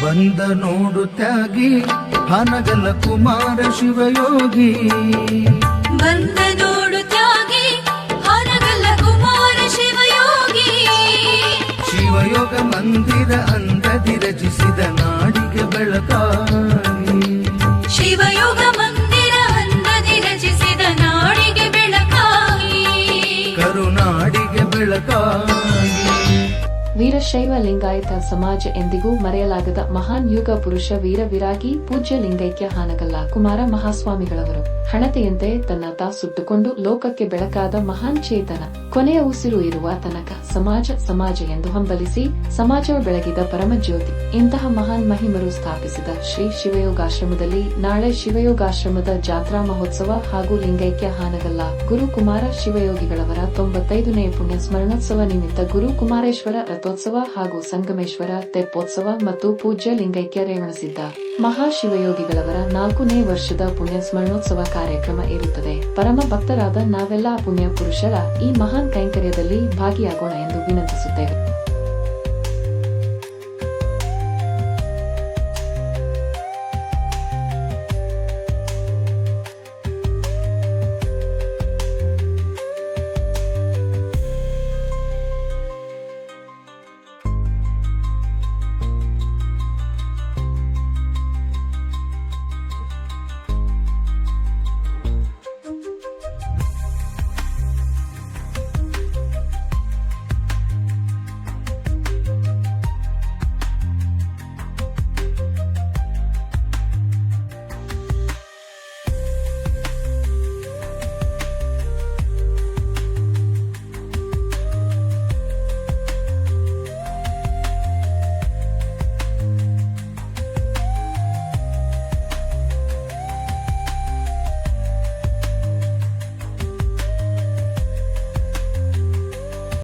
ಬಂದ ನೋಡು ತ್ಯಾಗಿ ಹಾನಗಲ್ಲ ಕುಮಾರ ಶಿವಯೋಗಿ. ಬಂದ ನೋಡು ತ್ಯಾಗಿ ಹಾನಗಲ್ಲ ಕುಮಾರ ಶಿವಯೋಗಿ. ಶಿವಯೋಗ ಮಂದಿರ ಅಂದದಿ ರಚಿಸಿದ ನಾಡಿಗೆ ಬೆಳಕಾಗಿ. ಶಿವಯೋಗ ಮಂದಿರ ಅಂದದಿ ರಚಿಸಿದ ನಾಡಿಗೆ ಬೆಳಕಾಗಿ. ಕರುನಾಡಿಗೆ ಬೆಳಕಾಗಿ. ವೀರಶೈವ ಲಿಂಗಾಯತ ಸಮಾಜ ಎಂದಿಗೂ ಮರೆಯಲಾಗದ ಮಹಾನ್ ಯುಗ ಪುರುಷ ವೀರ ವಿರಾಗಿ ಪೂಜ್ಯ ಲಿಂಗೈಕ್ಯ ಹಾನಗಲ್ಲ ಕುಮಾರ ಮಹಾಸ್ವಾಮಿಗಳವರು ಹಣತೆಯಂತೆ ತನ್ನ ತಾ ಸುಟ್ಟುಕೊಂಡು ಲೋಕಕ್ಕೆ ಬೆಳಕಾದ ಮಹಾನ್ ಚೇತನ. ಕೊನೆಯ ಉಸಿರು ಇರುವ ತನಕ ಸಮಾಜ ಎಂದು ಹಂಬಲಿಸಿ ಸಮಾಜವ ಬೆಳಗಿದ ಪರಮಜ್ಯೋತಿ. ಇಂತಹ ಮಹಾನ್ ಮಹಿಮರು ಸ್ಥಾಪಿಸಿದ ಶ್ರೀ ಶಿವಯೋಗಾಶ್ರಮದಲ್ಲಿ ನಾಳೆ ಶಿವಯೋಗಾಶ್ರಮದ ಜಾತ್ರಾ ಮಹೋತ್ಸವ ಹಾಗೂ ಲಿಂಗೈಕ್ಯ ಹಾನಗಲ್ಲ ಗುರು ಕುಮಾರ ಶಿವಯೋಗಿಗಳವರ 95ನೇ ಪುಣ್ಯ ಸ್ಮರಣೋತ್ಸವ ನಿಮಿತ್ತ ಗುರು ಕುಮಾರೇಶ್ವರ ರಥೋತ್ಸವ ಹಾಗೂ ಸಂಗಮೇಶ್ವರ ತೆಪ್ಪೋತ್ಸವ ಮತ್ತು ಪೂಜ್ಯ ಲಿಂಗೈಕ್ಯ ರೇವಣಸಿದ್ದ ಮಹಾಶಿವಯೋಗಿಗಳವರ 4ನೇ ವರ್ಷದ ಪುಣ್ಯ ಸ್ಮರಣೋತ್ಸವ ಕಾರ್ಯಕ್ರಮ ಇರುತ್ತದೆ. ಪರಮ ಭಕ್ತರಾದ ನಾವೆಲ್ಲ ಪುಣ್ಯ ಪುರುಷರ ಈ ಮಹಾನ್ ಕೈಂಕರ್ಯದಲ್ಲಿ ಭಾಗಿಯಾಗೋಣ ಎಂದು ವಿನಂತಿಸುತ್ತೇವೆ.